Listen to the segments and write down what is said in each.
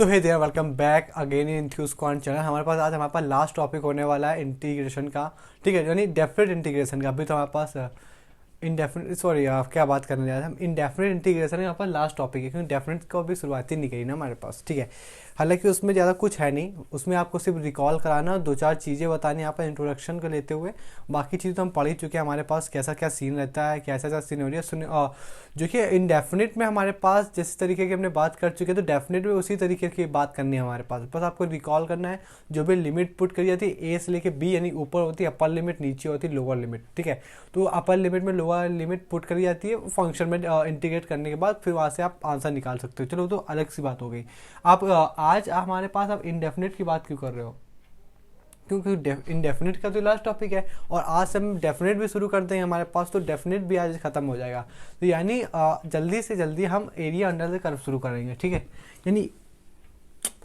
तो hey there, welcome back again in enthuse quant channel. हमारे पास लास्ट टॉपिक होने वाला है इंटीग्रेशन का। ठीक है, यानी डेफिनेट इंटीग्रेशन का। अभी तो हमारे पास इंडेफिनिट, सॉरी आप क्या बात करने जा रहे हैं हम, इंडेफिनिट इंटीग्रेशन का यहाँ पर लास्ट टॉपिक है, क्योंकि डेफिनेट को अभी शुरुआती नहीं गई ना हमारे पास। ठीक है, हालांकि उसमें ज़्यादा कुछ है नहीं, उसमें आपको सिर्फ रिकॉल कराना, दो चार चीज़ें बतानी यहाँ पर इंट्रोडक्शन को लेते हुए। बाकी चीज़ तो हम पढ़ ही चुके हैं। हमारे पास कैसा क्या सीन रहता है, कैसा क्या सीन हो रही है सुन, जो कि इंडेफिनिट में हमारे पास जिस तरीके की हमने बात कर चुके हैं, तो डेफिनेट में उसी तरीके की बात करनी है हमारे पास। बस आपको रिकॉल करना है, जो भी लिमिट पुट करी जाती है ए से लेके बी, यानी ऊपर होती है अपर लिमिट, नीचे होती है लोअर लिमिट। ठीक है, तो अपर लिमिट में लोअर लिमिट पुट करी जाती है फंक्शन में इंटीग्रेट करने के बाद, फिर वहाँ से आप आंसर निकाल सकते हो। चलो तो अलग सी बात हो गई। आप आज हमारे पास आप इंडेफिनिट की बात क्यों कर रहे हो? क्योंकि इंडेफिनिट का तो लास्ट टॉपिक है, और आज से हम डेफिनेट भी शुरू करते हैं हमारे पास, तो डेफिनेट भी आज खत्म हो जाएगा। तो यानी जल्दी से जल्दी हम एरिया अंडर द कर्व शुरू करेंगे। ठीक है, यानी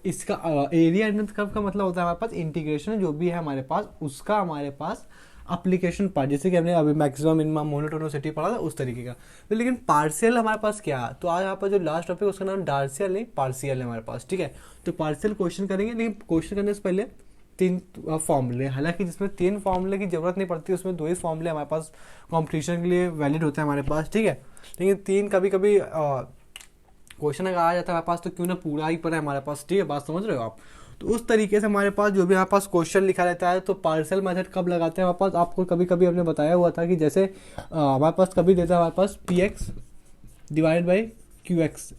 इसका एरिया अंडर द कर्व का मतलब होता है हमारे पास इंटीग्रेशन जो भी है हमारे पास, उसका हमारे पास अप्लीकेशन पार्ट, जैसे कि हमने अभी मैक्सिमम मिनिमम मोनोटोनिसिटी पढ़ा था उस तरीके का। तो लेकिन पार्शियल हमारे पास क्या है? तो आज यहाँ पर जो लास्ट टॉपिक है उसका नाम डार्शियल नहीं पार्शियल है हमारे पास। ठीक है, तो पार्शियल क्वेश्चन करेंगे, लेकिन क्वेश्चन करने से पहले तीन फॉर्मूले, हालांकि जिसमें तीन फॉर्मूले की जरूरत नहीं पड़ती, उसमें दो ही फॉर्मूले हमारे पास कॉम्पिटिशन के लिए वैलिड होते हैं हमारे पास। ठीक है, लेकिन तीन कभी कभी क्वेश्चन अगर आ जाता है हमारे पास, तो क्यों ना पूरा ही पड़ा है हमारे पास। ठीक है, बात समझ रहे हो आप? तो उस तरीके से हमारे पास जो भी हमारे पास क्वेश्चन लिखा रहता है, तो पार्शियल मेथड कब लगाते हैं हमारे पास, आपको कभी कभी हमने बताया हुआ था कि जैसे हमारे पास कभी देता है हमारे पास P X divide by Q X.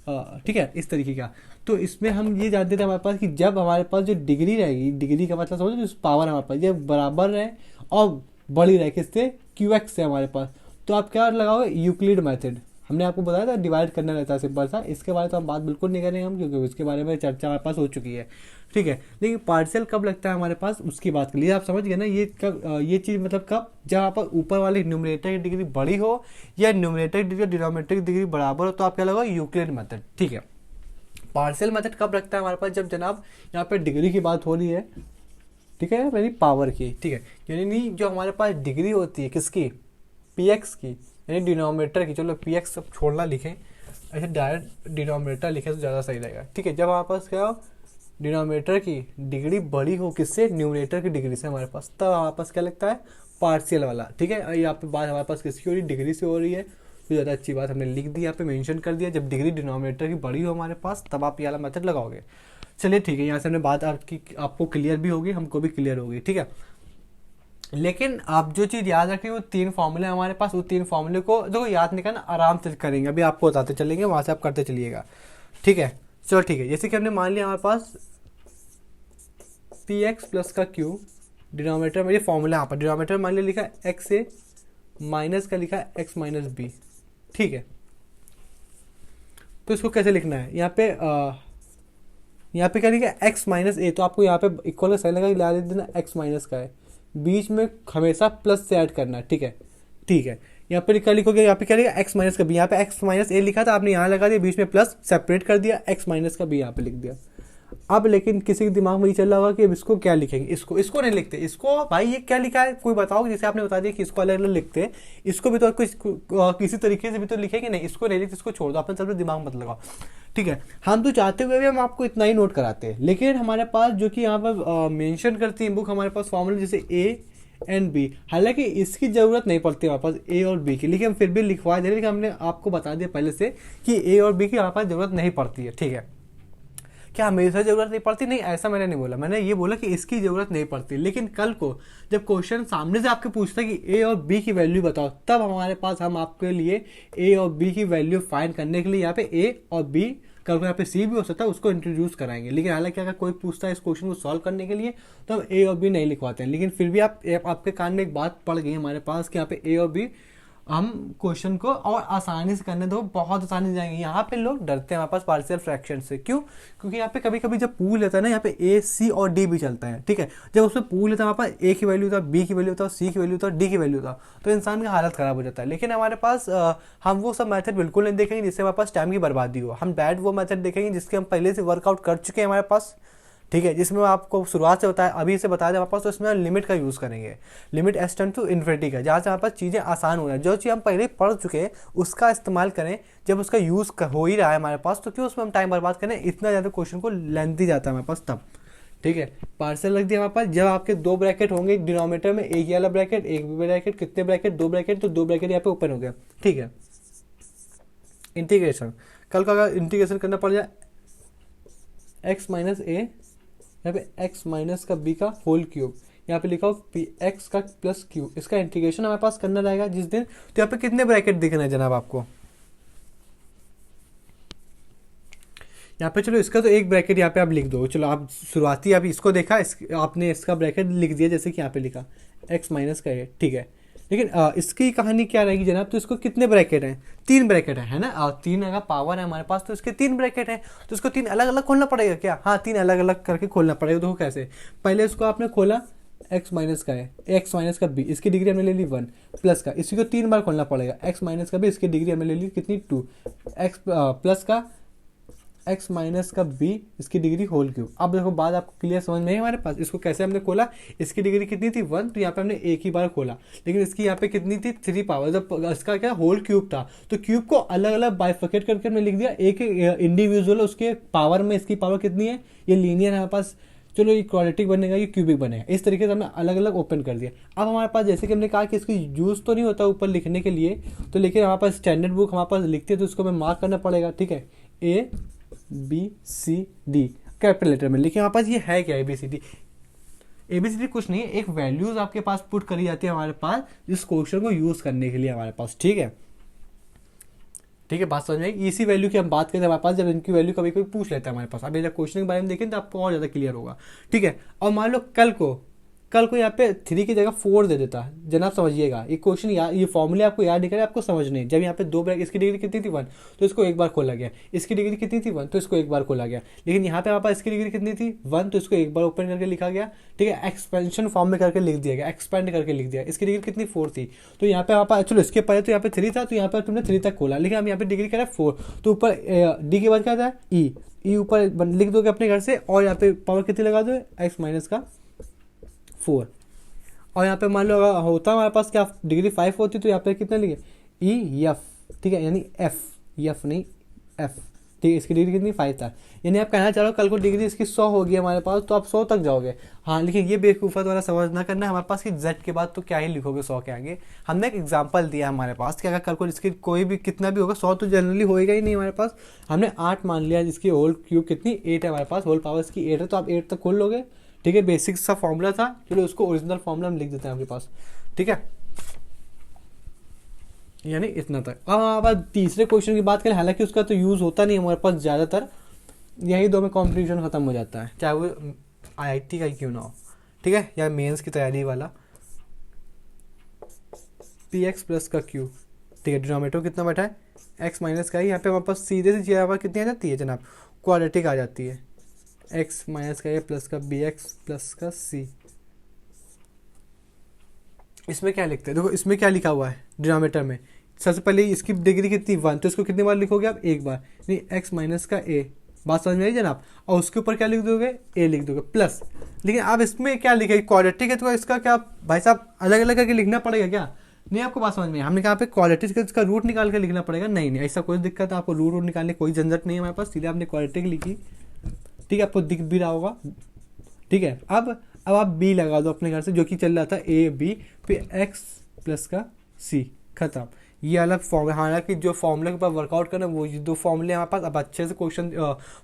ठीक है, इस तरीके का। तो इसमें हम ये जानते थे हमारे पास कि जब हमारे पास जो डिग्री रहेगी, डिग्री का मतलब समझो पावर हमारे पास ये बराबर रहे और बड़ी रहे किससे, क्यू एक्स से हमारे पास, तो आप क्या लगाओगे, यूक्लिड मेथड। हमने आपको बताया था डिवाइड करना रहता है सिंपल सा, इसके बारे में तो हम बात बिल्कुल नहीं करेंगे हम, क्योंकि इसके बारे में चर्चा हमारे पास हो चुकी है। ठीक है, लेकिन पार्शियल कब लगता है हमारे पास, उसकी बात कर लीजिए। आप समझ गए ना ये कब, ये चीज़ मतलब कब, जब आप ऊपर वाले न्यूमरेटर की डिग्री बड़ी हो या न्यूमरेटर की डिग्री डिनोमिनेटर की डिग्री बराबर हो, तो आप क्या लगाओ, यूक्लिड मेथड। ठीक है, पार्शियल मेथड कब लगता है हमारे पास, जब जनाब यहाँ पे डिग्री की बात हो रही है। ठीक है, यानी पावर की। ठीक है, यानी जो हमारे पास डिग्री होती है किसकी, पी एक्स की, यानी डिनोमिनेटर की। चलो पी एक्स सब छोड़ना लिखें, ऐसे डायरेक्ट डिनोमिनेटर लिखे तो ज़्यादा सही रहेगा। ठीक है, जब हमारे पास क्या हो, डिनोमिनेटर की डिग्री बड़ी हो किससे, न्यूमरेटर की डिग्री से हमारे पास, तब हमारे पास क्या लगता है, पार्शियल वाला। ठीक है, यहाँ पे बात हमारे पास किसकी हो रही है, डिग्री से हो रही है। तो ज़्यादा अच्छी बात हमने लिख दी, यहाँ पे मेंशन कर दिया, जब डिग्री डिनोमिनेटर की बड़ी हो हमारे पास, तब आप ये वाला मेथड लगाओगे। चलिए ठीक है, यहाँ से हमने बात आपको क्लियर भी होगी, हमको भी क्लियर होगी। ठीक है, लेकिन आप जो चीज़ याद रखें, वो तीन फॉर्मूले हमारे पास, वो तीन फॉर्मूले को जो याद नहीं करना, आराम से करेंगे, अभी आपको बताते चलेंगे, वहाँ से आप करते चलिएगा। ठीक है, चलो ठीक है, जैसे कि हमने मान लिया हमारे पास पी एक्स प्लस का क्यू, डिनोमिनेटर में ये फॉर्मूला, यहाँ पर डिनोमिनेटर मान लिया लिखा एक्स ए, माइनस का लिखा एक्स माइनस बी। ठीक है, तो इसको कैसे लिखना है, यहाँ पे क्या लिखा है, एक्स माइनस ए, तो आपको यहाँ पे इक्वल का साइन लगा ला देना, एक्स माइनस का है, बीच में हमेशा प्लस से ऐड करना है। ठीक है, ठीक है, यहाँ पे क्या लिखोगे, यहाँ पे क्या लिखा, एक्स माइनस का बी, यहाँ पे एक्स माइनस ए लिखा था, आपने यहाँ लगा दिया, बीच में प्लस सेपरेट कर दिया, एक्स माइनस का बी यहाँ पे लिख दिया। अब लेकिन किसी के दिमाग में ये चल रहा होगा कि अब इसको क्या लिखेंगे, इसको नहीं लिखते, इसको भाई ये क्या लिखा है कोई बताओ, जैसे आपने बता दिया कि इसको अलग अलग लिखते हैं, इसको भी तो कुछ किसी तरीके से भी तो लिखेंगे नहीं, इसको नहीं लिखते, इसको छोड़ दो, अपने तरफ से दिमाग मत लगाओ। ठीक है, हम तो चाहते हुए भी हम आपको इतना ही नोट कराते हैं, लेकिन हमारे पास जो कि यहाँ पर मेंशन करती है बुक, हमारे पास फॉर्मूला जैसे ए एंड बी, हालांकि इसकी जरूरत नहीं पड़ती हमारे पास ए और बी की, लेकिन हम फिर भी लिखवा दे रहे हैं, लेकिन हमने आपको बता दिया पहले से कि ए और बी की हमारे पास जरूरत नहीं पड़ती है। ठीक है, क्या हमेशा जरूरत नहीं पड़ती, नहीं ऐसा मैंने नहीं बोला, मैंने ये बोला कि इसकी जरूरत नहीं पड़ती, लेकिन कल को जब क्वेश्चन सामने से आपके पूछता है कि ए और बी की वैल्यू बताओ, तब हमारे पास हम आपके लिए ए और बी की वैल्यू फाइंड करने के लिए यहाँ पे ए और बी, कल को यहाँ पे सी भी हो सकता है, उसको इंट्रोड्यूस कराएंगे। लेकिन हालांकि अगर कोई पूछता है इस क्वेश्चन को सॉल्व करने के लिए, तो हम ए और बी नहीं लिखवाते हैं, लेकिन फिर भी आपके कान में एक बात पड़ गई हमारे पास कि यहाँ पे ए और बी हम क्वेश्चन को और आसानी से करने दो, बहुत आसानी से जाएंगे। यहाँ पे लोग डरते हैं हमारे पास पार्शियल फ्रैक्शन से, क्यों? क्योंकि यहाँ पे कभी कभी जब पूछ लेता है ना, यहाँ पे ए सी और डी भी चलता है। ठीक है, जब उसमें पूछ लेता है हमारे पास ए की वैल्यू था, बी की वैल्यू था, सी की वैल्यू था, डी की वैल्यू था, तो इंसान की हालत खराब हो जाता है। लेकिन हमारे पास हम वो सब मैथड बिल्कुल नहीं देखेंगे जिससे हमारे पास टाइम की बर्बादी हो, हम डायरेक्ट वो मैथड देखेंगे जिसके हम पहले से वर्कआउट कर चुके हैं हमारे पास। ठीक है, जिसमें आपको शुरुआत से बताया, अभी से बताया हमारे पास, तो इसमें लिमिट का यूज़ करेंगे, limit as tend to infinity का, जहाँ से हमारे पास चीज़ें आसान हो रहा है। जो चीज़ हम पहले पढ़ चुके हैं उसका इस्तेमाल करें, जब उसका यूज़ हो ही रहा है हमारे पास, तो क्यों उसमें हम टाइम बर्बाद करें, इतना ज़्यादा क्वेश्चन को लेंथी जाता है हमारे पास तब। ठीक है, पार्शियल रख दिया हमारे पास। जब आपके दो ब्रैकेट होंगे डिनोमिनेटर में, एक वाला ब्रैकेट एक भी ब्रैकेट, कितने ब्रैकेट, दो ब्रैकेट, तो दो ब्रैकेट यहाँ पे ओपन हो गया। ठीक है, इंटीग्रेशन, कल का अगर इंटीग्रेशन करना पड़ जाए एक्स माइनस ए, यहाँ पे एक्स माइनस का बी का होल क्यूब, यहाँ पे लिखा हो पी एक्स का प्लस क्यू, इसका इंटीग्रेशन हमारे पास करना रहेगा जिस दिन। तो यहाँ पे कितने ब्रैकेट दिख रहे हैं जनाब आपको, यहाँ पे चलो इसका तो एक ब्रैकेट यहाँ पे आप लिख दो, चलो आप शुरुआती अभी इसको देखा, आपने इसका ब्रैकेट लिख दिया जैसे कि यहाँ पे लिखा एक्स माइनस का ए। ठीक है, लेकिन इसकी कहानी क्या रहेगी जनाब, तो इसको कितने ब्रैकेट हैं, तीन ब्रैकेट है ना, और तीन अगर पावर है हमारे पास तो इसके तीन ब्रैकेट है, तो इसको तीन अलग अलग खोलना पड़ेगा क्या, हाँ तीन अलग अलग करके खोलना पड़ेगा। तो कैसे, पहले इसको आपने खोला एक्स माइनस का है, एक्स माइनस का बी, इसकी डिग्री हमने ले ली 1, प्लस का, इसी को तीन बार खोलना पड़ेगा, एक्स माइनस का बी, इसकी डिग्री हमने ले ली कितनी 2, एक्स प्लस का एक्स माइनस का बी, इसकी डिग्री होल क्यूब। अब देखो बात आपको क्लियर समझ में है हमारे पास, इसको कैसे हमने खोला, इसकी डिग्री कितनी थी 1, तो यहाँ पे हमने एक ही बार खोला, लेकिन इसकी यहाँ पे कितनी थी 3 पावर, जब इसका क्या होल क्यूब था, तो क्यूब को अलग अलग बाइफर्केट करके हमने लिख दिया, एक इंडिविजुअल उसके पावर में, इसकी पावर कितनी है, ये लीनियर है हमारे पास, चलो ये क्वाड्रेटिक बनेगा, ये क्यूबिक बनेगा, इस तरीके से हमने अलग अलग ओपन कर दिया। अब हमारे पास जैसे कि हमने कहा कि इसको यूज़ तो नहीं होता ऊपर लिखने के लिए, तो लेकिन हमारे पास स्टैंडर्ड बुक हमारे पास लिखते हैं, तो उसको हमें मार्क करना पड़ेगा। ठीक है, A B C D capital letter में लिखे। हमारे पास ये है क्या, A B C D, A B C D कुछ नहीं है, एक वैल्यूज आपके पास पुट करी जाती है हमारे पास इस क्वेश्चन को यूज करने के लिए हमारे पास। ठीक है, ठीक है, बात समझ में आई। इसी वैल्यू की हम बात करते हैं हमारे पास, जब इनकी वैल्यू कभी कोई पूछ लेता है हमारे पास। अभी जब क्वेश्चन के बारे में देखें तो आपको और ज़्यादा क्लियर होगा। ठीक है, और मान लो कल को यहाँ पे 3 की जगह 4 दे देता है, जनाब समझिएगा ये क्वेश्चन ये फॉर्मूले आपको याद नहीं करे, आपको समझने। जब यहाँ पे दो ब्रैकेट, इसकी डिग्री कितनी थी 1, तो इसको एक बार खोला गया, इसकी डिग्री कितनी थी 1, तो इसको एक बार खोला गया, लेकिन यहाँ पे हमारे पास इसकी डिग्री कितनी थी 1, तो इसको एक बार ओपन करके लिखा गया। ठीक है, एक्सपेंशन फॉर्म में करके लिख दिया गया, एक्सपेंड करके लिख दिया। इसकी डिग्री कितनी 4 थी, तो यहाँ पे हमारे पास, चलो इसके पहले तो यहाँ पे 3 था, तो यहाँ पर तुमने 3 तक खोला, लेकिन हम यहाँ पे डिग्री करें 4, तो ऊपर डी के बाद क्या था ई ऊपर लिख दोगे अपने घर से, और यहाँ पे पावर कितनी लगा दो, एक्स माइनस का 4। और यहाँ पे मान लो अगर होता हमारे पास क्या डिग्री 5 होती, तो यहाँ पे कितना लिखे ई एफ। ठीक है, यानी एफ नहीं एफ। ठीक है, इसकी डिग्री कितनी 5 था, यानी आप कहना चाह रहे हो कल को डिग्री इसकी 100 होगी हमारे पास, तो आप 100 तक जाओगे। हाँ, लेकिन ये बेवकूफ़त वाला समझ ना करना हमारे पास कि जेड के बाद तो क्या ही लिखोगे 100 के आगे। हमने एक एग्जांपल दिया हमारे पास कि अगर कल को इसकी कोई भी कितना भी होगा 100 तो जनरली होएगा ही नहीं हमारे पास। हमने 8 मान लिया, जिसकी होल क्यूब कितनी 8 है हमारे पास, होल पावर इसकी 8 है, तो आप 8 तक खोल लोगे। ठीक है, बेसिक सा फॉर्मूला था, चलो उसको ओरिजिनल फॉर्मूला हम लिख देते हैं आपके पास। ठीक है, यानी इतना तक। अब तीसरे क्वेश्चन की बात करें, हालांकि उसका तो यूज़ होता नहीं हमारे पास ज़्यादातर, यही दो में कॉम्पिटिशन खत्म हो जाता है, चाहे वो आईआईटी का ही क्यों ना हो। ठीक है, या मेंस की तैयारी वाला, पी एक्स प्लस का क्यू। ठीक है, डिनोमिनेटर कितना बैठा है एक्स माइनस का ही, यहाँ पे हमारे पास सीधे से चीज़ हमारे कितनी आ जाती है जनाब, क्वाड्रेटिक आ जाती है, एक्स माइनस का ए प्लस का बी एक्स प्लस का सी। इसमें क्या लिखते हैं, देखो इसमें क्या लिखा हुआ है डिनोमिनेटर में, सबसे पहले इसकी डिग्री कितनी 1, तो इसको कितनी बार लिखोगे आप, एक बार, नहीं एक्स माइनस का ए, बात समझ में आई जनाब। और उसके ऊपर क्या लिख दोगे, ए लिख दोगे प्लस। लेकिन आप इसमें क्या लिखे, क्वाड्रेटिक है, तो इसका क्या भाई साहब अलग अलग करके लिखना पड़ेगा क्या, नहीं आपको बात समझ में। हमने कहा पे क्वाड्रेटिक इसका रूट निकाल कर लिखना पड़ेगा, नहीं ऐसा कोई दिक्कत है, आपको रूट निकालने कोई झंझट नहीं है हमारे पास, सीधे आपने क्वाड्रेटिक लिखी। ठीक है, आपको दिख भी रहा होगा। ठीक है, अब आप बी लगा दो अपने घर से, जो कि चल रहा था ए बी, फिर एक्स प्लस का सी, खत्म। ये अलग फॉर्मूला, हालांकि जो फॉर्मूले के ऊपर वर्कआउट करना वो ये दो फॉर्मूले हमारे पास। अब अच्छे से क्वेश्चन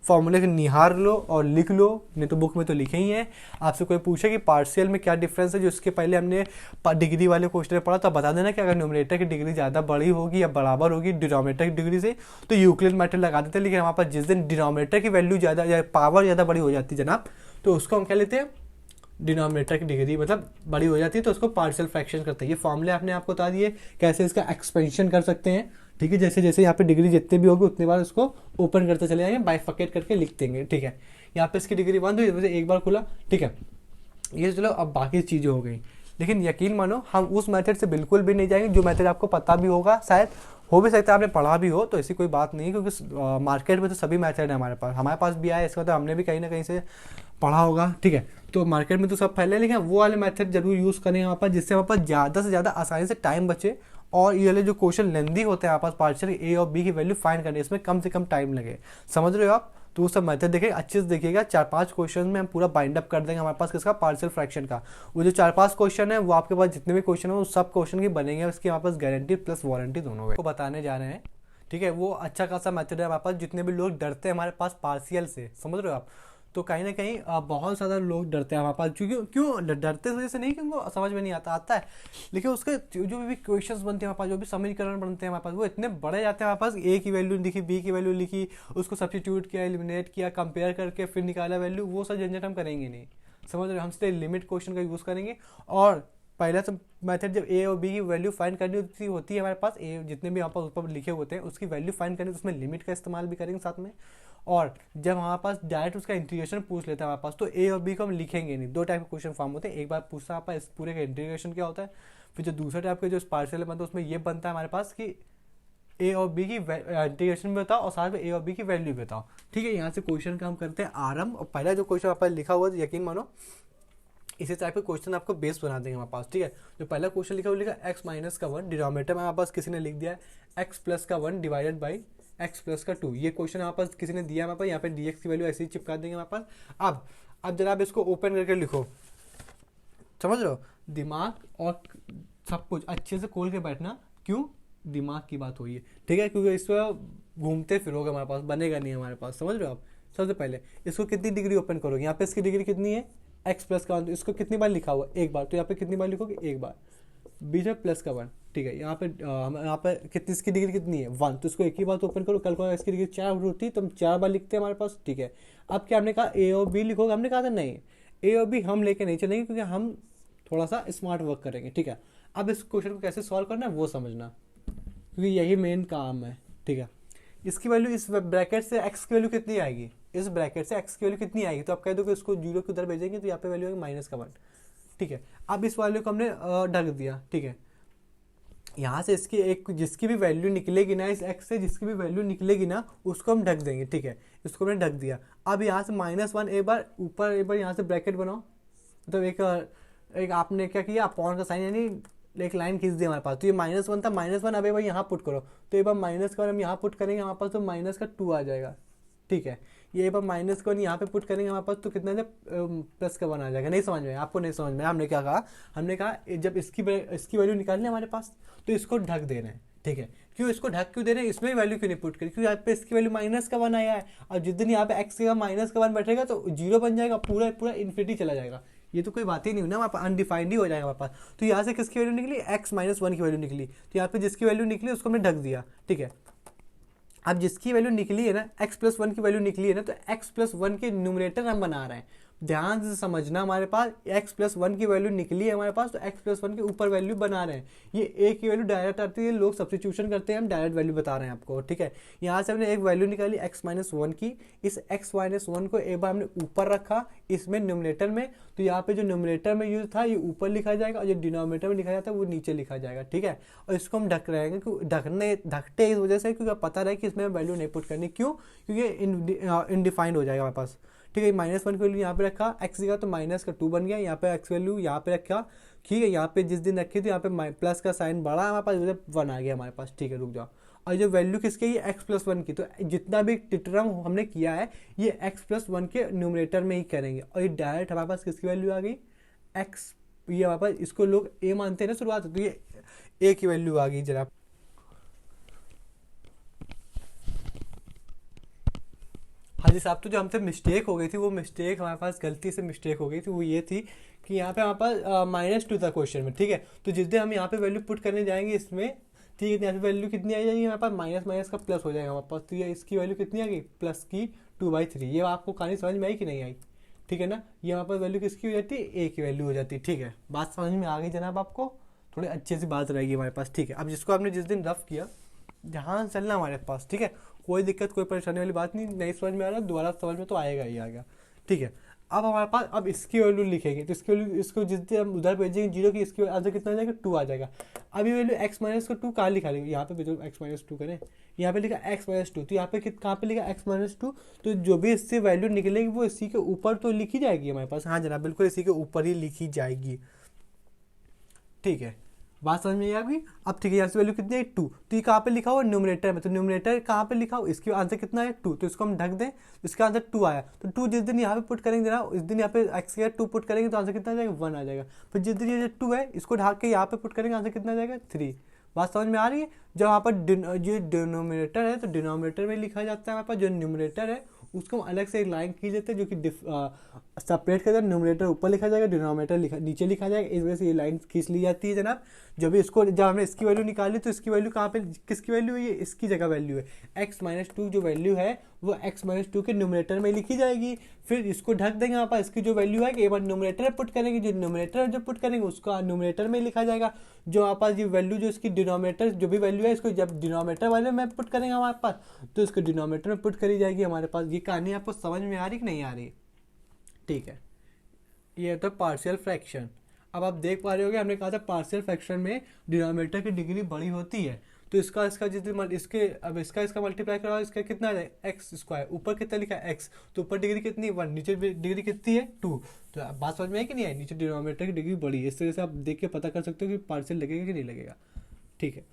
फॉर्मूले के निहार लो और लिख लो, नहीं तो बुक में तो लिखे ही हैं। आपसे कोई पूछे कि पार्शियल में क्या डिफरेंस है, जो इसके पहले हमने डिग्री वाले क्वेश्चन में पढ़ा, तो बता देना कि अगर न्यूमरेटर की डिग्री ज़्यादा बड़ी होगी या बराबर होगी डिनोमिनेटर की डिग्री से, तो यूक्लिड मेथड लगा देते हैं। लेकिन हमारे पास जिस दिन डिनोमिनेटर की वैल्यू ज़्यादा या पावर ज़्यादा बड़ी हो जाती है जनाब, तो उसको हम क्या लेते हैं, डिनोमिनेटर की डिग्री मतलब बड़ी हो जाती है, तो उसको पार्शियल फ्रैक्शन करते हैं। ये फॉर्मूले आपने आपको बता दिए कैसे इसका एक्सपेंशन कर सकते हैं। ठीक है, जैसे जैसे यहाँ पे डिग्री जितनी भी होगी उतनी बार उसको ओपन करते चले जाएंगे, बाइफर्केट करके लिख देंगे। ठीक है, यहाँ पे इसकी डिग्री 1 हुई, एक बार खुला। ठीक है, ये चलो अब बाकी चीज़ें हो गई, लेकिन यकीन मानो हम उस मेथड से बिल्कुल भी नहीं जाएंगे जो मेथड आपको पता भी होगा शायद, हो भी सकता है आपने पढ़ा भी हो, तो ऐसी कोई बात नहीं, क्योंकि मार्केट में तो सभी मेथड है हमारे पास भी आया, इसका तो हमने भी कहीं ना कहीं से पढ़ा होगा, ठीक है। तो मार्केट में तो सब फैले, लेकिन वो वाले मेथड जरूर यूज़ करें हमारे पास, जिससे हमारे पास ज़्यादा से ज़्यादा आसानी से टाइम बचे, और ये वाले जो क्वेश्चन लेंदी होते हैं हमारे पास पार्शियल ए और बी की वैल्यू फाइंड करने, इसमें कम से कम टाइम लगे। समझ रहे हो आप? तो वो सब मेथड देखिए, अच्छे से देखिएगा। 4-5 क्वेश्चन में हम पूरा बाइंड अप कर देंगे हमारे पास किसका, पार्शियल फ्रैक्शन का। वो जो 4-5 क्वेश्चन है वो आपके पास जितने भी क्वेश्चन है वो सब क्वेश्चन की बनेंगे, उसकी हमारे पास गारंटी प्लस वारंटी दोनों है, वो बताने जा रहे हैं, ठीक है। वो अच्छा खासा मेथड है हमारे पास। जितने भी लोग डरते हैं हमारे पास पार्शियल से, समझ रहे हो आप, तो कहीं ना कहीं बहुत ज़्यादा लोग डरते हैं हमारे पास, क्योंकि क्यों डरते इस वजह से नहीं कि उनको समझ में नहीं आता है, लेकिन उसके जो भी क्वेश्चंस बनते हैं हमारे पास, जो भी समीकरण बनते हैं हमारे पास, वो इतने बड़े जाते हैं हमारे पास। ए की वैल्यू लिखी, बी की वैल्यू लिखी, उसको सब्स्टिट्यूट किया, एलिमिनेट किया, कंपेयर करके फिर निकाला वैल्यू, वो सब झंझट हम करेंगे नहीं, समझ रहे हो। हम सीधे लिमिट क्वेश्चन का यूज़ करेंगे। और पहला तो मेथड जब ए और बी की वैल्यू फाइंड करनी होती है हमारे पास, ए जितने भी हमारे पास ऊपर लिखे होते हैं उसकी वैल्यू फाइंड करनी, तो उसमें लिमिट का इस्तेमाल भी करेंगे साथ में। और जब हमारे पास डायरेक्ट उसका इंटीग्रेशन पूछ लेता है हमारे पास, तो ए और बी को हम लिखेंगे नहीं। दो टाइप के क्वेश्चन फॉर्म होते हैं, एक बार पूछता है हमारे पास इस पूरे का इंटीग्रेशन क्या होता है, फिर जो दूसरा टाइप के जो पार्शियल बनता है उसमें ये बनता है हमारे पास कि ए और बी की इंटीग्रेशन भी बताओ और साथ में ए और बी की वैल्यू बताओ, ठीक है। यहाँ से क्वेश्चन का हम करते हैं आरंभ। और पहला जो क्वेश्चन हमारे पास लिखा हुआ है, यकीन मानो इसी टाइप के क्वेश्चन आपको बेस बना देंगे हमारे पास, ठीक है। जो पहला क्वेश्चन लिखा वो लिखा x माइनस का 1, डिनोमिनेटर में हमारे पास किसी ने लिख दिया है x प्लस का 1 डिवाइडेड बाई x प्लस का 2। ये क्वेश्चन हमारे पास किसी ने दिया हमारे पास, यहाँ पे dx की वैल्यू ऐसे ही चिपका देंगे हमारे पास। अब जरा आप इसको ओपन करके लिखो, समझ रहे हो। दिमाग और सब कुछ अच्छे से खोल के बैठना, क्यों, दिमाग की बात हुई है, ठीक है, क्योंकि इस पर घूमते फिरोगे हमारे पास बनेगा नहीं हमारे पास, समझ रहे हो आप। सबसे पहले इसको कितनी डिग्री ओपन करोगे, यहाँ पे इसकी डिग्री कितनी है x प्लस का 1, तो इसको कितनी बार लिखा हुआ एक बार, तो यहाँ पे कितनी बार लिखोगे एक बार, बीच में प्लस का 1, ठीक है। यहाँ पे कितनी इसकी डिग्री कितनी है 1, तो इसको एक ही बार तो ओपन करो। कल को इसकी डिग्री 4 होती तो हम 4 बार लिखते हैं हमारे पास, ठीक है। अब क्या हमने कहा ए और बी लिखोगे, हमने कहा था नहीं ए और बी हम लेके नहीं चलेंगे, क्योंकि हम थोड़ा सा स्मार्ट वर्क करेंगे, ठीक है। अब इस क्वेश्चन को कैसे सॉल्व करना है वो समझना, क्योंकि यही मेन काम है, ठीक है। इसकी वैल्यू इस ब्रैकेट से x की वैल्यू कितनी आएगी, इस ब्रैकेट से x की वैल्यू कितनी आएगी, तो आप कह दो कि इसको 0 की उधर भेजेंगे तो यहाँ पे वैल्यू आएगी माइनस का 1, ठीक है। अब इस वैल्यू को हमने ढक दिया, ठीक है। यहाँ से इसकी एक जिसकी भी वैल्यू निकलेगी ना, इस x से जिसकी भी वैल्यू निकलेगी ना उसको हम ढक देंगे, ठीक है। इसको हमने ढक दिया। अब यहाँ से -1 एक बार ऊपर, एक बार यहाँ से ब्रैकेट बनाओ, मतलब एक आपने क्या किया, अपॉन का साइन यानी एक लाइन खींच दी हमारे पास, तो ये -1 था, -1 अब एक बार यहाँ पुट करो, तो एक बार माइनस का हम यहाँ पुट करेंगे हमारे पास, तो माइनस का 2 आ जाएगा, ठीक है। ये एक बार माइनस का यहाँ पे पुट करेंगे हमारे पास, तो कितना है प्लस का 1 आ जाएगा। नहीं समझ में, आपको नहीं समझ में, हमने क्या कहा, हमने कहा जब इसकी वैल्यू निकालनी है हमारे पास तो इसको ढक देना है, ठीक है। क्यों इसको ढक क्यों दे रहे हैं, इसमें वैल्यू क्यों नहीं पुट करी, क्योंकि यहाँ पे इसकी वैल्यू माइनस का 1 आया है, और जिस दिन यहाँ पे एक्स का माइनस का 1 बैठेगा तो 0 बन जाएगा, पूरा पूरा इन्फिनिटी चला जाएगा। ये तो कोई बात ही नहीं हुई ना, हमारे पास अनडिफाइंड ही हो जाएगा हमारे पास। तो यहाँ से किसकी वैल्यू निकली, x-1 की वैल्यू निकली, तो यहाँ पे जिसकी वैल्यू निकली उसको हमने ढक दिया, ठीक है। अब जिसकी वैल्यू निकली है ना, x प्लस 1 की वैल्यू निकली है ना, तो x प्लस 1 के न्यूमरेटर हम बना रहे हैं। ध्यान से समझना, हमारे पास x प्लस 1 की वैल्यू निकली है हमारे पास, तो x प्लस 1 के ऊपर वैल्यू बना रहे हैं। ये a की वैल्यू डायरेक्ट आती है, लोग सब्स्टिट्यूशन करते हैं, हम डायरेक्ट वैल्यू बता रहे हैं आपको, ठीक है। यहाँ से हमने एक वैल्यू निकाली x-1 की, इस x-1 को एक बार हमने ऊपर रखा इसमें न्यूमरेटर में, तो यहाँ पे जो न्यूमरेटर में यूज था ये ऊपर लिखा जाएगा, और जो डिनोमिनेटर में लिखा जाता है वो नीचे लिखा जाएगा, ठीक है। और इसको हम ढक रहेंगे, ढकते इस वजह से क्योंकि पता रहे कि इसमें वैल्यू नहीं पुट करनी, क्यों, क्योंकि इनडिफाइंड हो जाएगा हमारे पास, ठीक है। -1 की वैल्यू यहाँ पे रखा, x का तो माइनस का 2 बन गया, यहाँ पे x वैल्यू यहाँ पे रखा, ठीक है। यहाँ पे जिस दिन रखी थी यहाँ पे प्लस का साइन बढ़ा हमारे पास, उधर 1 आ गया हमारे पास, ठीक है। रुक जाओ, और जो वैल्यू किसकी है x प्लस 1 की, तो जितना भी टिटरम हमने किया है ये x प्लस 1 के न्यूमरेटर में ही करेंगे, और ये डायरेक्ट हमारे पास किसकी वैल्यू आ गई, x, ये हमारे पास इसको लोग a मानते हैं ना शुरुआत, तो ये a की वैल्यू आ गई। जरा हाँ जी साहब, तो जो हमसे मिस्टेक हो गई थी, वो मिस्टेक हमारे पास गलती से मिस्टेक हो गई थी, वो ये थी कि यहाँ पे हमारे पास -2 था क्वेश्चन में, ठीक है। तो जिस दिन हम यहाँ पे वैल्यू पुट करने जाएंगे इसमें, ठीक है, यहाँ पे वैल्यू कितनी आ जाएगी हमारे पास, माइनस माइनस का प्लस हो जाएगा हमारे पास, तो ये इसकी वैल्यू कितनी आ गई, प्लस की 2/3। ये आपको कहानी समझ में आई कि नहीं आई, ठीक है ना। ये हमारे पास वैल्यू किसकी हो जाती है, ए की वैल्यू हो जाती है, ठीक है। बात समझ में आ गई जनाब आपको, थोड़ी अच्छी सी बात रहेगी हमारे पास, ठीक है। अब जिसको आपने जिस दिन रफ किया, ध्यान चलना हमारे पास, ठीक है। कोई दिक्कत कोई परेशानी वाली बात नहीं, नहीं समझ में आ रहा दोबारा समझ में तो आएगा ही आएगा, ठीक है। अब हमारे पास अब इसकी वैल्यू लिखेंगे, तो इसकी वैल्यू इसको जिस दिन हम उधर भेजेंगे जीरो की, इसकी आंसर कितना आ जाएगा 2 आ जाएगा। अब ये वैल्यू x माइनस को 2 कहाँ लिखा लेंगे, यहाँ पे भी तो x माइनस 2 करें, यहाँ पे लिखा x माइनस 2, तो यहाँ पे कहाँ पे लिखा x माइनस 2, तो जो भी इससे वैल्यू निकलेगी वो इसी के ऊपर तो लिखी जाएगी हमारे पास। हाँ जनाब बिल्कुल इसी के ऊपर ही लिखी जाएगी, ठीक है, बात समझ में आ गई। अब ठीक है, यहाँ से वैल्यू कितनी है 2, तो ये कहाँ पे लिखा हुआ न्यूमरेटर में, तो न्यूमरेटर कहाँ पे लिखा हो, इसकी आंसर कितना है 2, तो इसको हम ढक दें, इसका आंसर 2 आया, तो 2 जिस दिन यहाँ पे पुट करेंगे ना, इस दिन यहाँ पे x का 2 पुट करेंगे तो आंसर कितना आ जाएगा 1 आ जाएगा। फिर जिस दिन ये 2 है इसको ढाक के यहाँ पे पुट करेंगे, आंसर कितना आ जाएगा 3। बात समझ में आ रही है। जब यहाँ पर जो डिनोमिनेटर है तो डिनोमिनेटर में लिखा जाता है हमारे पास, जो न्यूमरेटर है उसको हम अलग से एक लाइन खींच देते हैं जो कि सेपरेट कर, न्यूमरेटर ऊपर लिखा जाएगा, डिनोमिनेटर नीचे लिखा जाएगा, इस वजह से ये लाइन खींच ली जाती है जनाब। जब इसको जब हमने इसकी वैल्यू निकाली तो इसकी वैल्यू कहाँ पे, किसकी वैल्यू है, ये इसकी जगह वैल्यू है, x माइनस 2 जो वैल्यू है वो x माइनस 2 के न्यूमरेटर में लिखी जाएगी। फिर इसको ढक देंगे यहाँ पर, इसकी जो वैल्यू है कि एक बार न्यूमरेटर पुट करेंगे, जो न्यूमरेटर जो पुट करेंगे उसका न्यूमरेटर में लिखा जाएगा, जो हमारे पास ये वैल्यू जो इसकी डिनोमिनेटर जो भी वैल्यू है इसको जब डिनोमिनेटर वाले में पुट करेंगे हमारे पास, तो इसको डिनोमिनेटर में पुट करी जाएगी हमारे पास। ये कहानी आपको समझ में आ रही कि नहीं आ रही, ठीक है। ये तो पार्शियल फ्रैक्शन। अब आप देख पा रहे होगे हमने कहा था पार्शियल फ्रैक्शन में डिनोमिनेटर की डिग्री बड़ी होती है, तो इसका जितने इसके अब इसका मल्टीप्लाई करो, इसका कितना है एक्स स्क्वायर, ऊपर कितना लिखा है x, तो ऊपर डिग्री कितनी 1, नीचे डिग्री कितनी है 2। तो अब बात समझ में है कि नहीं है, नीचे डिनोमिनेटर की डिग्री बड़ी है। इस तरह से आप देख के पता कर सकते हो कि पार्शियल लगेगा कि नहीं लगेगा, ठीक है।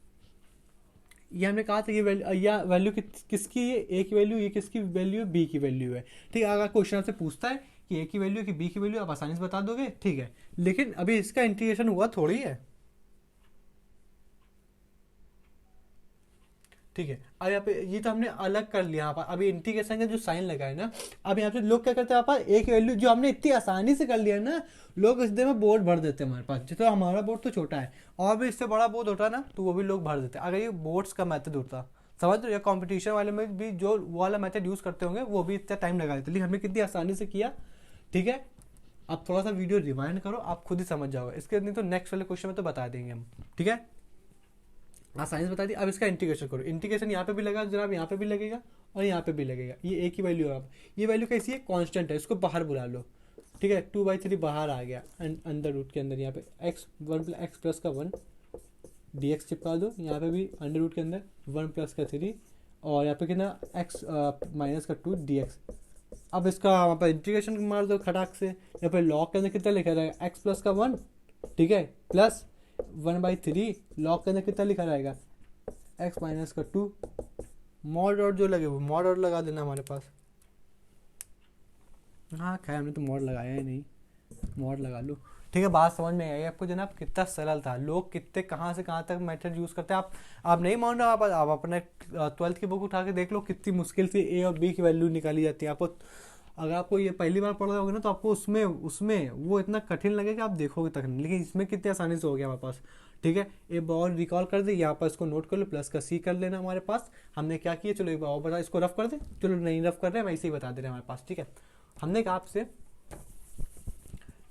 ये हमने कहा था ये वैल्यू किसकी है, a की वैल्यू, ये किसकी वैल्यू है, b की वैल्यू है, ठीक है। अगर क्वेश्चन आपसे पूछता है कि a की वैल्यू कि b की वैल्यू, आप आसानी से बता दोगे, ठीक है। लेकिन अभी इसका इंटीग्रेशन हुआ थोड़ी है, ठीक है। अब यहाँ पे ये तो हमने अलग कर लिया यहाँ पर, अभी इंटीग्रेशन का जो साइन लगा है ना, अब यहाँ पे लोग क्या करते हैं यहाँ पर एक वैल्यू जो हमने इतनी आसानी से कर लिया है ना, लोग इस में बोर्ड भर देते हैं हमारे पास, जितना हमारा बोर्ड तो छोटा है, और भी इससे बड़ा बोर्ड होता है ना तो वो भी लोग भर देते हैं। अगर ये बोर्ड्स का मेथड होता समझ रहे, या कॉम्पिटिशन वाले में भी जो वाला मेथड यूज़ करते होंगे वो भी इतना टाइम लगा देते, लेकिन हमने कितनी आसानी से किया, ठीक है। आप थोड़ा सा वीडियो रिवाइंड करो, आप खुद ही समझ जाओगे, इसके नहीं तो नेक्स्ट वाले क्वेश्चन में तो बता देंगे हम, ठीक है। साइंस बता दी। अब इसका इंटीग्रेशन करो, इंटीग्रेशन यहाँ पे भी लगा जनाब, यहाँ पे भी लगेगा और यहाँ पे भी लगेगा, ये एक ही वैल्यू है। अब ये वैल्यू कैसी है, कांस्टेंट है, इसको बाहर बुला लो, ठीक है। 2/3 बाहर आ गया अंदर रूट के अंदर, यहाँ पे x प्लस का 1 dx चिपका दो, यहाँ पे भी अंडर रूट के अंदर 1 प्लस का 3, और यहाँ पे कितना x माइनस का 2 dx। अब इसका वहाँ पर इंटीग्रेशन मार दो खटाक से, यहाँ पे लॉग के अंदर कितना लिखा रहेगा x प्लस का 1, ठीक है, प्लस 1/3 लॉग के अंदर कितना लिखा रहेगा x माइनस का 2, मॉड और जो लगे वो मॉड और लगा देना हमारे पास। हाँ खैर हमने तो मॉड लगाया ही नहीं, मॉड लगा लो, ठीक है। बात समझ में आई आपको जनाब, कितना सरल था, लोग कितने कहाँ से कहाँ तक मेथड यूज़ करते हैं। आप नहीं मान रहे, आप अपने 12th की बुक उठा के देख लो, कितनी मुश्किल से a और b की वैल्यू निकाली जाती है। आपको अगर आपको ये पहली बार पढ़ रहे होगे ना तो आपको उसमें वो इतना कठिन लगेगा, आप देखोगे तक नहीं, लेकिन इसमें कितनी आसानी से हो गया हमारे पास, ठीक है। एक बार रिकॉल कर दे, यहाँ पर इसको नोट कर लो, प्लस का c कर लेना हमारे पास। हमने क्या किया, चलो एक बार और बता, इसको रफ कर दे, चलो नहीं रफ कर रहे हैं, मैं इसे ही बता दे रहे हैं हमारे पास, ठीक है। हमने कहा आपसे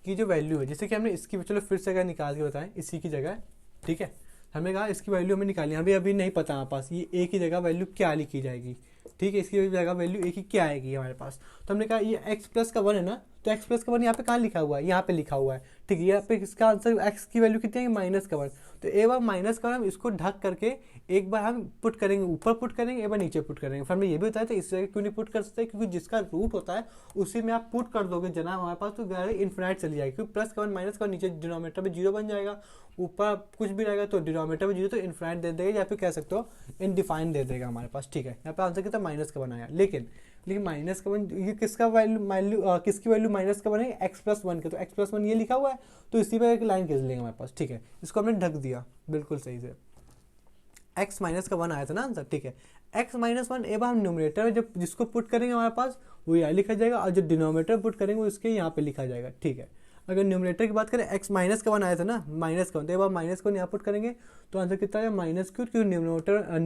कि जो वैल्यू है, जैसे कि हमने इसकी, चलो फिर से अगर निकाल के बताएं इसी की जगह, ठीक है। हमने कहा इसकी वैल्यू हमें निकालनी है, अभी नहीं पता हमारे पास ये a की जगह वैल्यू क्या लिखी जाएगी, ठीक है। इसकी जगह वैल्यू a की क्या आएगी हमारे पास, तो हमने कहा ये x प्लस का 1 है ना, तो x प्लस का 1 यहाँ पे कहाँ लिखा हुआ है, यहाँ पे लिखा हुआ है, ठीक है। यहाँ पे इसका आंसर x की वैल्यू कितनी है, माइनस का 1, तो एक बार माइनस का हम इसको ढक करके एक बार हम पुट करेंगे, ऊपर पुट करेंगे, एक बार नीचे पुट करेंगे। फिर हमें ये भी बताया था इस जगह क्यों नहीं पुट कर सकते, क्योंकि जिसका रूट होता है उसी में आप पुट कर दोगे जनाब हमारे पास, तो डायरेक्ट इन्फिनाइट चली जाएगी, क्योंकि प्लस का 1 माइनस का नीचे डिनोमिनेटर में 0 बन जाएगा, ऊपर कुछ भी रहेगा तो डिनोमिनेटर में 0 तो इन्फिनाइट दे देगा, या फिर कह सकते हो इनडिफाइंड दे देगा हमारे पास, ठीक है। यहाँ पे आंसर कितना माइनस का बनाया, लेकिन माइनस का 1 ये किसका वैल्यू किसकी वैल्यू माइनस का बनेगा, x प्लस 1 के, तो x प्लस 1 ये लिखा हुआ है, तो इसी पर एक लाइन खींच लेंगे हमारे पास, ठीक है। इसको हमने ढक दिया बिल्कुल सही से, x माइनस का 1 आया था ना आंसर, ठीक है। x माइनस 1 एक बार हम न्यूमरेटर में जब जिसको पुट करेंगे हमारे पास वो यहाँ लिखा जाएगा, और जो डिनोमिनेटर पुट करेंगे वो इसके यहाँ पे लिखा जाएगा, ठीक है। अगर न्यूमरेटर की बात करें, x माइनस का 1 आया था ना, माइनस का 1, तो एक बार माइनस को यहाँ पुट करेंगे तो आंसर कितना है माइनस क्यों न्यूमरेटर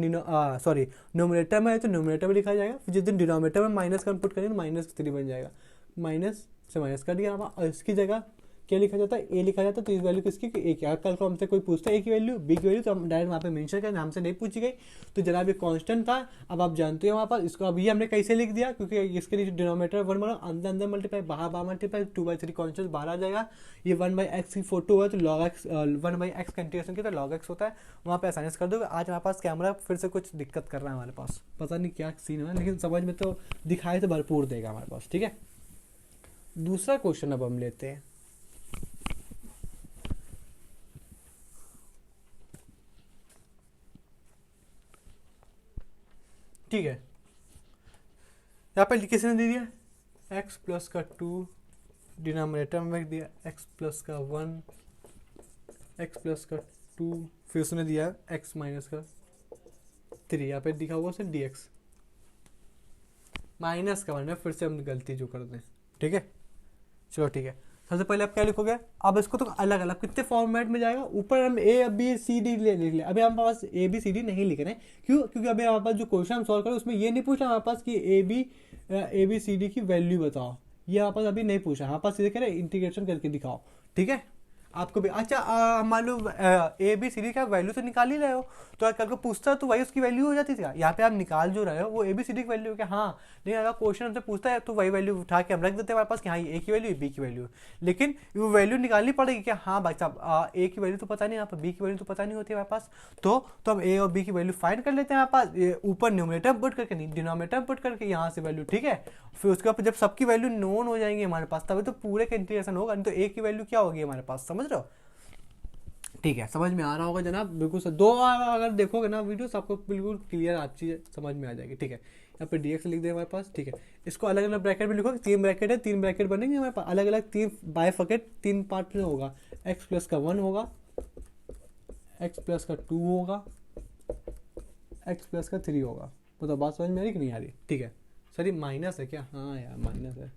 में है तो न्यूमरेटर में लिखा जाएगा, फिर जिस दिन डिनोमिनेटर में माइनस का पुट करेंगे तो -3 बन जाएगा, माइनस से माइनस कर दिया, और इसकी जगह क्या लिखा जाता है, ए लिखा जाता है। तो इस वैल्यू किसकी, ए की। कल को हमसे कोई पूछता है ए की वैल्यू, बी की वैल्यू, तो हम डायरेक्ट वहाँ पे मेंशन करें, हमसे नहीं पूछी गई। तो जनाब ये कांस्टेंट था। अब आप जानते हो वहाँ पर इसको, अब ये हमने कैसे लिख दिया, क्योंकि इसके लिए डिनोमिनेटर 1 बना, अंदर अंदर मल्टीप्लाई, बाहर बाहर मल्टीप्लाई, 2/3 कांस्टेंट बाहर आ जाएगा। ये 1/x की फोटो है तो log x, 1/x कंटीन्यूएशन की तो log x होता है, वहाँ पे आसानी से कर दोगे। आज हमारे पास कैमरा फिर से कुछ दिक्कत कर रहा है हमारे पास, पता नहीं क्या सीन है, लेकिन समझ में तो दिखाई तो भरपूर देगा हमारे पास। ठीक है, दूसरा क्वेश्चन अब हम लेते हैं। ठीक है, यहाँ पे किसी ने दे दिया x प्लस का 2, डिनोमिनेटर में रख दिया x प्लस का 1, x प्लस का 2, फिर उसने दिया x माइनस का 3, यहाँ पे दिखा हुआ उसे dx माइनस का 1 है। फिर से हम गलती जो कर दें, ठीक है, चलो ठीक है। सबसे पहले आप क्या लिखोगे, अब इसको तो अलग अलग कितने फॉर्मेट में जाएगा, ऊपर हम ए बी सी डी लिख ले। अभी हमारे पास ए बी सी डी नहीं लिख रहे हैं, क्यों, क्योंकि अभी हमारे पास जो क्वेश्चन हम सॉल्व करें उसमें ये नहीं पूछा हमारे पास कि ए बी सी डी की वैल्यू बताओ, ये हमारे पास अभी नहीं पूछा। हमारे पास सीधे कह रहे इंटीग्रेशन करके दिखाओ। ठीक है, आपको भी अच्छा मान लो ए बी सी डी का वैल्यू तो निकाल ही रहे हो, तो कल को पूछता तो वही उसकी वैल्यू हो जाती थी। यहाँ पे आप निकाल जो रहे हो वो ए बी सी डी की वैल्यू है, हाँ। लेकिन अगर क्वेश्चन हमसे पूछता है तो वही वैल्यू उठा के हम रख देते हैं हमारे पास कि हाँ ये ए की वैल्यू, बी की वैल्यू। लेकिन वो वैल्यू निकालनी पड़ेगी कि हाँ भाई साहब ए की वैल्यू तो पता नहीं, यहाँ पर बी की वैल्यू तो पता नहीं होती हमारे पास। तो हम ए और बी की वैल्यू फाइंड कर लेते हैं हमारे पास, ऊपर न्यूमरेटर पुट करके, नहीं डिनोमिनेटर पुट करके यहाँ से वैल्यू। ठीक है, फिर उसके बाद जब सबकी वैल्यू नोन हो जाएंगी हमारे पास, तभी तो पूरे का इंटीग्रेशन होगा, नहीं तो ए की वैल्यू क्या होगी हमारे पास, समझ रहे हो। ठीक है, समझ में आ रहा होगा जनाब, बिल्कुल सर। दो अगर देखोगे ना वीडियो आपको बिल्कुल क्लियर आप चीज़ समझ में आ जाएगी। ठीक है, यहाँ पे dx लिख दे हमारे पास। ठीक है, इसको अलग अलग ब्रैकेट में लिखोगे, 3 ब्रैकेट है, 3 ब्रैकेट बनेंगे हमारे पास अलग अलग, 3 बाइफर्केट 3 पार्ट में होगा। x प्लस का 1 होगा, x प्लस का 2 होगा, x प्लस का 3 होगा। मतलब बात समझ में आ रही कि नहीं आ रही। ठीक है सर, ये माइनस है क्या, हाँ यार माइनस है,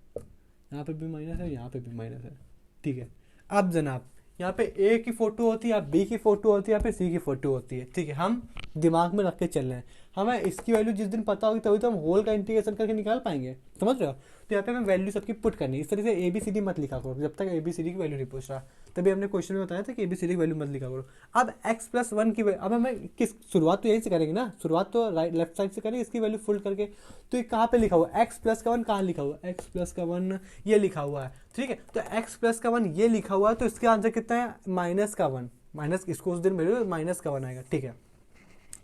यहाँ पे भी माइनस है, यहाँ पे भी माइनस है। ठीक है, अब जनाब यहाँ पे ए की फोटो होती है, यहाँ बी की फोटो होती है, यहाँ पे सी की फोटो होती है। ठीक है, हम दिमाग में रख के चल रहे हैं, हमें इसकी वैल्यू जिस दिन पता होगी तभी तो हम होल का इंटीग्रेशन करके निकाल पाएंगे, समझ रहे हो। तो यहाँ पे हमें वैल्यू सबकी पुट करनी है। इस तरह से ए बी सी डी मत लिखा करो जब तक ए बी सी डी की वैल्यू नहीं पूछ रहा। तभी हमने क्वेश्चन में बताया था कि ए बी सी डी की वैल्यू मत लिखा करो। अब x प्लस 1 की अब हमें किस शुरुआत तो यहीं से करेंगे ना, शुरुआत तो राइट लेफ्ट साइड से करेंगे, इसकी वैल्यू फुल करके। तो ये कहाँ पे लिखा हुआ है, x प्लस का 1 कहाँ लिखा हुआ है, x प्लस का 1 ये लिखा हुआ है। ठीक है, तो x प्लस का 1 ये लिखा हुआ है, तो इसका आंसर कितना है, माइनस का 1, माइनस इसको उस दिन मेरे माइनस का 1 आएगा। ठीक है,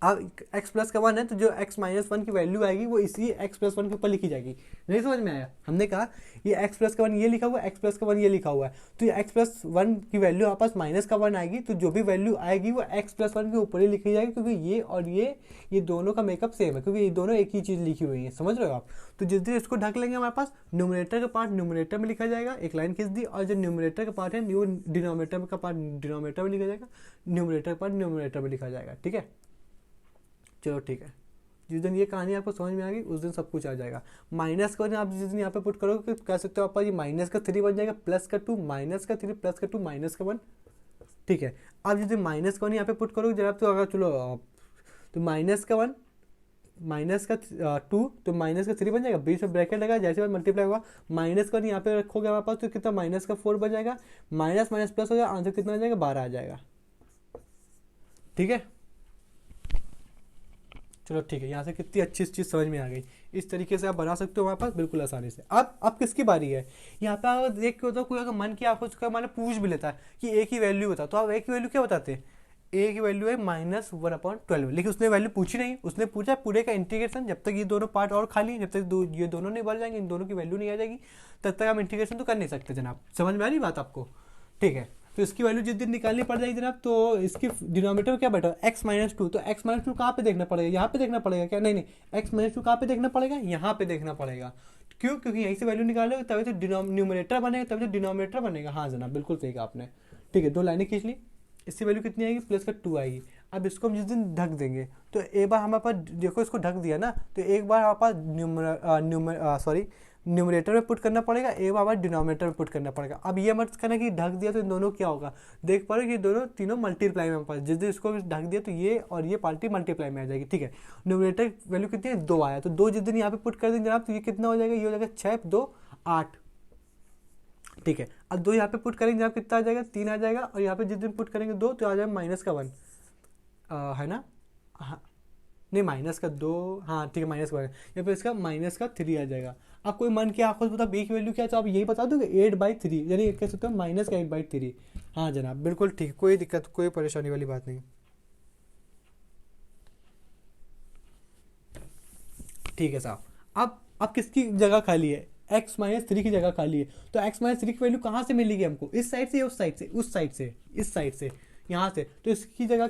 अब x प्लस का 1 है तो जो x माइनस 1 की वैल्यू आएगी वो इसी x प्लस 1 के ऊपर लिखी जाएगी। नहीं समझ में आया, हमने कहा ये x प्लस का 1 ये लिखा हुआ है, x प्लस का 1 ये लिखा हुआ है, तो ये x प्लस 1 की वैल्यू आपके पास माइनस का 1 आएगी, तो जो भी वैल्यू आएगी वो x प्लस 1 के ऊपर ही लिखी जाएगी, क्योंकि ये और ये दोनों का मेकअप सेम है, क्योंकि ये दोनों एक ही चीज़ लिखी हुई है, समझ रहे हो आप। तो जिस दिन इसको ढक लेंगे हमारे पास न्यूमरेटर का पार्ट न्यूमरेटर में लिखा जाएगा, एक लाइन खींच दी, और जो न्यूमरेटर का पार्ट है वो डिनोमिनेटर का पार्ट डिनोमिनेटर में लिखा जाएगा, न्यूमरेटर का पार्ट न्यूमरेटर में लिखा जाएगा। ठीक है, चलो ठीक है, जिस दिन ये कहानी आपको समझ में आ गई उस दिन सब कुछ आ जाएगा। माइनस का आप जिस दिन यहाँ पे पुट करोगे कह सकते हो आप ये माइनस का 3 बन जाएगा, प्लस का 2 माइनस का 3 प्लस का 2 माइनस का 1। ठीक है, अब जिस दिन माइनस का 1 यहाँ पे पुट करोगे जरा, तो अगर चलो तो माइनस का 1 माइनस का 2 तो माइनस का 3 बन जाएगा, बीच में ब्रैकेट लगा, जैसे मल्टीप्लाई होगा माइनस का 1 यहाँ पे रखोगे हमारे पास तो कितना माइनस का 4 बन जाएगा, माइनस माइनस प्लस हो जाएगा, आंसर कितना आ जाएगा 12 आ जाएगा। ठीक है, चलो ठीक है, यहाँ से कितनी अच्छी चीज़ समझ में आ गई। इस तरीके से आप बना सकते हो हमारे पास बिल्कुल आसानी से। अब किसकी बारी है, यहाँ पे अगर देख के होता है कोई अगर मन किया आपको उसका मैंने पूछ भी लेता है कि ए की वैल्यू बता, तो आप ए की वैल्यू क्या बताते हैं, ए की वैल्यू है -1/12, लेकिन उसने वैल्यू पूछी नहीं, उसने पूछा पूरे का इंटीग्रेशन। जब तक ये दोनों पार्ट और खाली, जब तक ये दोनों नहीं भर जाएंगे, इन दोनों की वैल्यू नहीं आ जाएगी, तब तक हम इंटीग्रेशन तो कर नहीं सकते जनाब। समझ में आ रही बात आपको। ठीक है, तो इसकी वैल्यू जिस दिन निकालनी पड़ जाएगी जनाब, तो इसकी डिनोमिनेटर क्या बैठा x माइनस 2, तो x माइनस 2 कहाँ पे देखना पड़ेगा, यहाँ पे देखना पड़ेगा क्या, नहीं x माइनस 2 कहाँ पे देखना पड़ेगा, यहाँ पे देखना पड़ेगा। क्यों, क्योंकि यहीं से वैल्यू निकालोगे तभी तो न्यूमरेटर बनेगा, तभी तो डिनोमिनेटर बनेगा। हाँ जनाब बिल्कुल सही कहा आपने। ठीक है, 2 लाइनें खींच ली, इसकी वैल्यू कितनी आएगी, प्लस का 2 आएगी। अब इसको हम जिस दिन ढक देंगे तो एक बार हमारे पास देखो इसको ढक दिया ना, तो एक बार हमारे पास न्यूमरेटर में पुट करना पड़ेगा, एक बार डिनोमिनेटर में पुट करना पड़ेगा। अब ये मत करना कि ढक दिया तो इन दोनों क्या होगा, देख पा रहे कि दोनों तीनों मल्टीप्लाई में पास, जिस दिन इसको ढक दिया तो ये और ये पार्टी मल्टीप्लाई में आ जाएगी। ठीक है, न्यूमरेटर वैल्यू कितनी है, 2 आया, तो 2 जिस दिन यहाँ पे पुट कर देंगे जनाब तो ये कितना हो जाएगा, ये हो जाएगा 6 2 8। ठीक है, अब 2 यहाँ पे पुट करेंगे, जहाँ कितना आ जाएगा 3 आ जाएगा, और यहाँ पे जिस दिन पुट करेंगे 2 तो आ जाएगा -1 है ना। हाँ नहीं -2, हाँ ठीक है -1 यहाँ पे इसका -3 आ जाएगा। अब कोई मन की आंखों से बता बी की वैल्यू क्या है, तो आप यही बता दोगे 8/3, यानी कह सकते हो -8/3। हाँ जनाब बिल्कुल ठीक, कोई दिक्कत कोई परेशानी वाली बात नहीं। ठीक है साहब, अब किसकी जगह खाली है, x-3 की जगह खाली है, तो x-3 की वैल्यू कहाँ से मिलेगी हमको, इस साइड से या उस साइड से, उस साइड से, इस साइड से, यहाँ से। तो इसकी जगह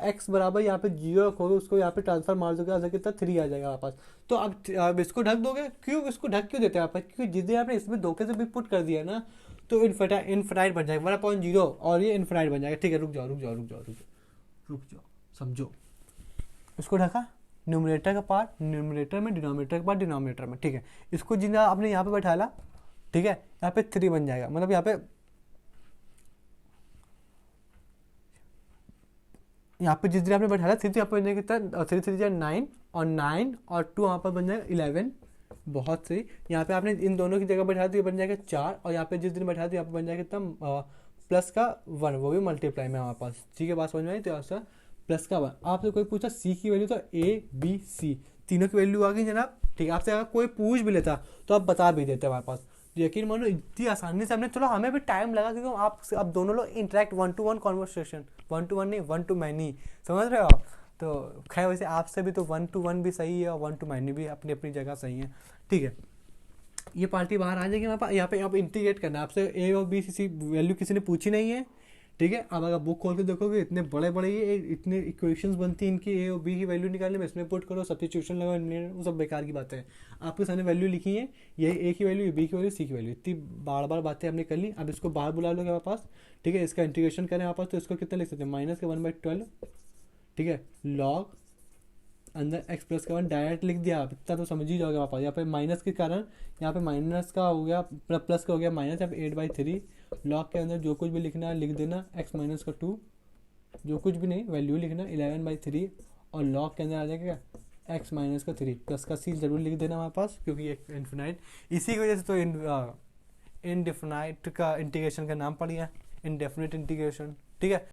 x बराबर यहाँ पे 0 रखोगे, उसको यहाँ पे ट्रांसफर मार दोगे, आ कितना 3 आ जाएगा वापस। तो अब इसको ढक दोगे, क्यों इसको ढक क्यों देते हैं आप, क्योंकि जिस दिन आपने इसमें धोखे से भी पुट कर दिया ना, तो इनफिनाइट बन जाएगा 1/0, और ये इनफिनाइट बन जाएगा। ठीक है रुक जाओ रुक जाओ रुक जाओ रुक जाओ रुक जाओ, समझो। इसको ढका, न्यूमरेटर का पार्ट न्यूमरेटर में, डिनोमिनेटर का पार्ट डिनोमिनेटर में। ठीक है, इसको जितना आपने यहाँ पे बैठाला, ठीक है, यहाँ पे 3 बन जाएगा, मतलब यहाँ पे जिस दिन आपने बैठाला 3 यहाँ पर बन जाएगा कितना, 3 3 जा 9, और 9 और 2 यहाँ पर बन जाएगा 11। बहुत सही, यहाँ पे आपने इन दोनों की जगह बैठा तो ये बन जाएगा 4, और यहाँ पे जिस दिन बैठा तो यहाँ पे बन जाएगा कितना प्लस का 1, वो भी मल्टीप्लाई में हमारे पास। ठीक है बात समझ में आई, तो यहाँ से प्लस का 1। आपसे कोई पूछा सी की वैल्यू, तो A B C तीनों की वैल्यू आ गई जनाब। ठीक है, आपसे अगर कोई पूछ भी लेता तो आप बता भी देते हमारे पास। यकीन मानो इतनी आसानी से हमने, चलो हमें भी टाइम लगा क्योंकि आप दोनों लोग इंटरेक्ट 1-to-1 कॉन्वर्सेशन, 1-to-1 नहीं 1-to-many, समझ रहे हो आप। तो खैर वैसे आपसे भी तो 1-to-1 भी सही है और 1-to-many भी अपनी अपनी जगह सही है। ठीक है, ये पार्टी बाहर आ जाएगी हमारे पास। यहाँ पे आप इंटीग्रेट करना है, आपसे ए और बी सी वैल्यू किसी ने पूछी नहीं है। ठीक है, अब अगर बुक खोल के देखोगे इतने बड़े बड़े ये इतने इक्वेशंस बनती हैं इनकी, ए और बी की वैल्यू निकालने में, इसमें पुट करो सब्स्टिट्यूशन लगाओ, वो सब बेकार की बातें हैं। आपके सामने वैल्यू लिखी है, ये ए की वैल्यू, बी की वैल्यू, सी की वैल्यू, इतनी बार बार बातें हमने कर ली। अब इसको बाहर बुला लोगे हमारे पास। ठीक है, इसका इंटीग्रेशन करें हमारे पास, तो इसको कितना लिख सकते हैं, -1/12। ठीक है, लॉग अंदर x प्लस का 1 डायरेक्ट लिख दिया, आप इतना तो समझ ही जाओगे वहाँ पर। यहाँ पे माइनस के कारण यहाँ पे माइनस का हो गया, प्लस का हो गया माइनस, यहाँ पे 8/3। लॉग के अंदर जो कुछ भी लिखना है लिख देना, x-2, जो कुछ भी नहीं वैल्यू लिखना 11/3, और लॉग के अंदर आ जाएगा x-3, प्लस का सी जरूर लिख देना हमारे पास, क्योंकि ये इन्फिनाइट, इसी की वजह से तो इनडेफिनाइट का इंटीग्रेशन का नाम पड़ गया, इनडेफिनिट इंटीग्रेशन। ठीक है।